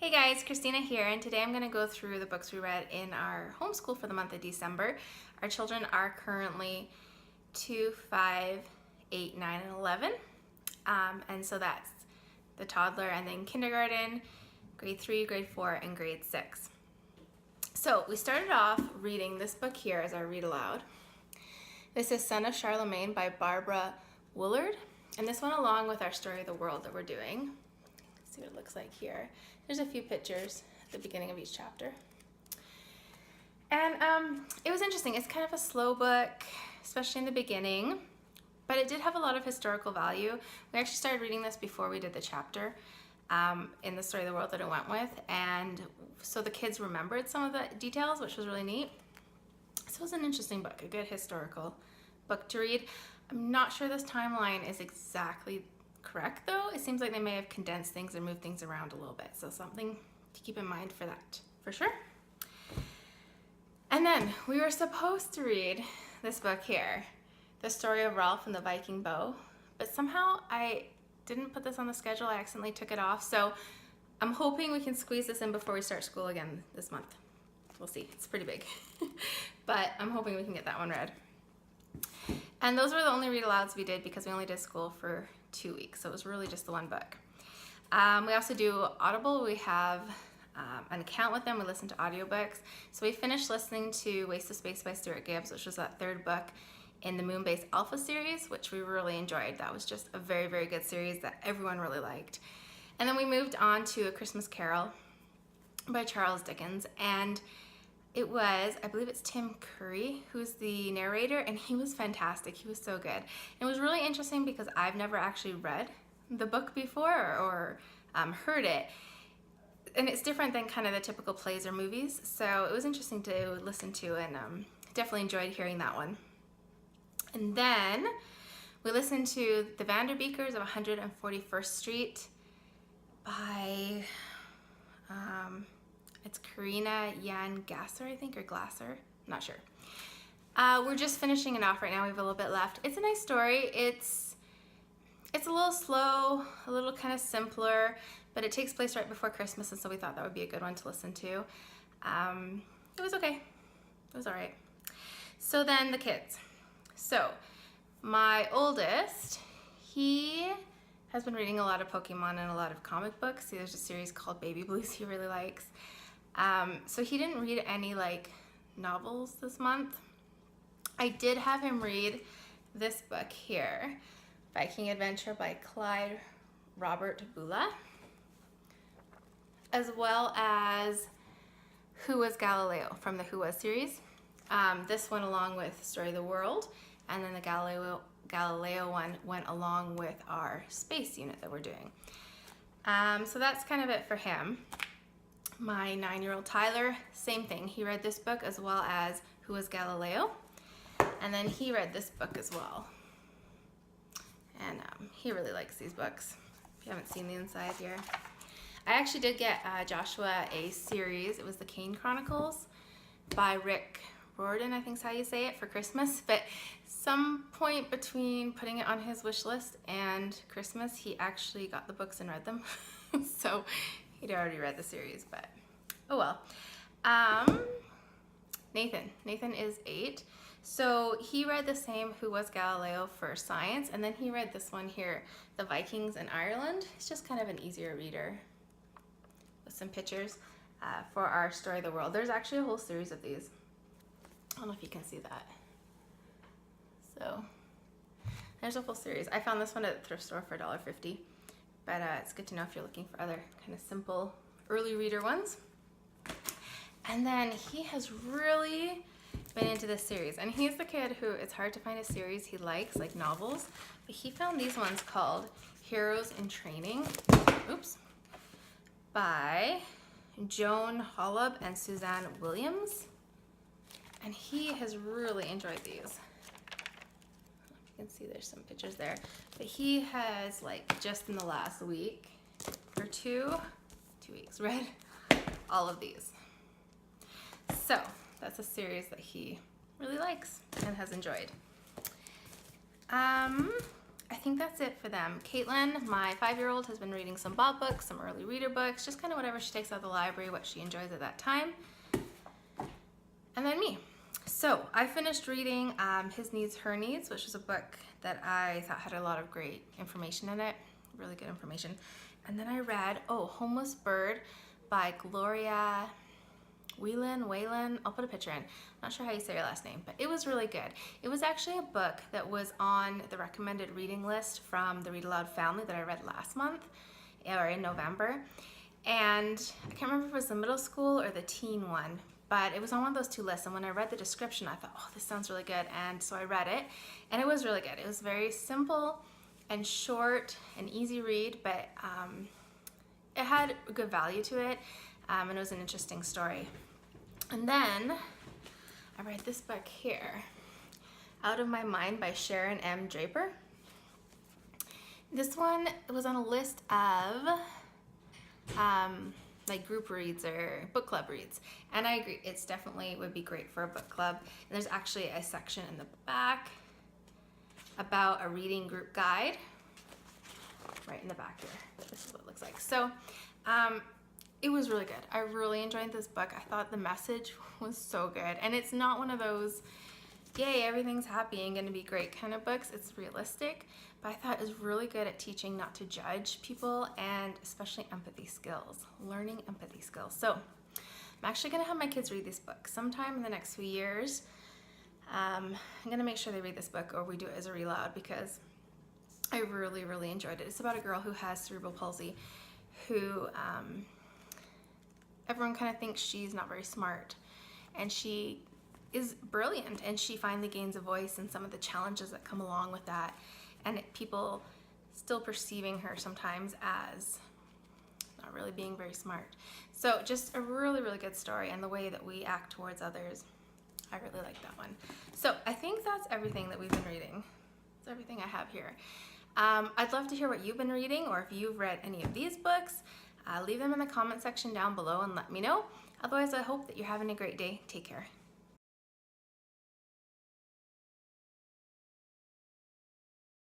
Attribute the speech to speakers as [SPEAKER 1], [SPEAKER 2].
[SPEAKER 1] Hey guys, Christina here, and today I'm going to go through the books we read in our homeschool for the month of December. Our children are currently 2, 5, 8, 9, and 11. And so that's the toddler, and then kindergarten, grade 3, grade 4, and grade 6. So we started off reading this book here as our read aloud. This is Son of Charlemagne by Barbara Woolard, and this went along with our Story of the World that we're doing. Let's see what it looks like here. There's a few pictures at the beginning of each chapter. And it was interesting. It's kind of a slow book, especially in the beginning, but it did have a lot of historical value. We actually started reading this before we did the chapter in the Story of the World that it went with, and so the kids remembered some of the details, which was really neat. So it was an interesting book, a good historical book to read. I'm not sure this timeline is exactly correct though. It seems like they may have condensed things or moved things around a little bit, so something to keep in mind for that, for sure. And then we were supposed to read this book here, The Story of Rolf and the Viking Bow, but somehow I didn't put this on the schedule. I accidentally took it off, so I'm hoping we can squeeze this in before we start school again this month. We'll see. It's pretty big, but I'm hoping we can get that one read. And those were the only read alouds we did because we only did school for 2 weeks, so it was really just the one book. We also do Audible. We have an account with them. We listen to audiobooks. So we finished listening to Waste of Space by Stuart Gibbs, which was that third book in the Moonbase Alpha series, which we really enjoyed. That was just a very, very good series that everyone really liked. And then we moved on to A Christmas Carol by Charles Dickens, and it was, I believe it's Tim Curry who's the narrator, and he was fantastic. He was so good. It was really interesting because I've never actually read the book before or heard it, and it's different than kind of the typical plays or movies, so it was interesting to listen to, and definitely enjoyed hearing that one. And then we listened to The Vanderbeekers of 141st Street by it's Karina Jan Gasser, I think, or Glasser, I'm not sure. We're just finishing it off right now. We have a little bit left. It's a nice story. It's a little slow, a little kind of simpler, but it takes place right before Christmas, and so we thought that would be a good one to listen to. It was okay. It was all right. So then the kids. So my oldest, he has been reading a lot of Pokemon and a lot of comic books. There's a series called Baby Blues he really likes. So he didn't read any like novels this month. I did have him read this book here, Viking Adventure by Clyde Robert Bula, as well as Who Was Galileo from the Who Was series. This went along with Story of the World, and then the Galileo one went along with our space unit that we're doing. So that's kind of it for him. My 9-year-old Tyler, same thing. He read this book as well as Who Was Galileo, and then he read this book as well. And he really likes these books. If you haven't seen the inside here. I actually did get Joshua a series. It was the Kane Chronicles by Rick Riordan, I think is how you say it, for Christmas, but some point between putting it on his wish list and Christmas, he actually got the books and read them. So he'd already read the series, but oh well. Nathan is 8, so he read the same Who Was Galileo for science, and then he read this one here, The Vikings in Ireland. It's just kind of an easier reader with some pictures for our Story of the World. There's actually a whole series of these. I don't know if you can see that. So there's a full series. I found this one at the thrift store for $1.50, but it's good to know if you're looking for other kind of simple early reader ones. And then he has really been into this series, and he's the kid who it's hard to find a series he likes, like novels, but he found these ones called Heroes in Training, by Joan Holub and Suzanne Williams. And he has really enjoyed these. You can see there's some pictures there. But he has, like, just in the last week or 2 weeks, read all of these. So that's a series that he really likes and has enjoyed. I think that's it for them. Caitlin, my 5-year-old, has been reading some Bob books, some early reader books, just kind of whatever she takes out of the library, what she enjoys at that time. And then me. So I finished reading His Needs, Her Needs, which is a book that I thought had a lot of great information in it, really good information. And then I read, Homeless Bird by Gloria Whalen. I'll put a picture in. Not sure how you say your last name, but it was really good. It was actually a book that was on the recommended reading list from the Read Aloud family that I read last month, or in November. And I can't remember if it was the middle school or the teen one, but it was on one of those two lists. And when I read the description, I thought, this sounds really good. And so I read it, and it was really good. It was very simple and short and easy read, but it had a good value to it, and it was an interesting story. And then I read this book here, Out of My Mind by Sharon M. Draper. This one was on a list of like group reads or book club reads, and I agree, it's definitely would be great for a book club. And there's actually a section in the back about a reading group guide right in the back here. This is what it looks like. So it was really good. I really enjoyed this book. I thought the message was so good, and it's not one of those yay, everything's happy and gonna be great kind of books. It's realistic, but I thought it was really good at teaching not to judge people, and especially empathy skills, learning empathy skills. So I'm actually gonna have my kids read this book sometime in the next few years. I'm gonna make sure they read this book, or we do it as a read aloud, because I really, really enjoyed it. It's about a girl who has cerebral palsy, who everyone kind of thinks she's not very smart, and she is brilliant, and she finally gains a voice in some of the challenges that come along with that, and people still perceiving her sometimes as not really being very smart. So just a really, really good story, and the way that we act towards others, I really like that one. So I think that's everything that we've been reading. That's everything I have here. I'd love to hear what you've been reading, or if you've read any of these books. Leave them in the comment section down below and let me know. Otherwise, I hope that you're having a great day. Take care.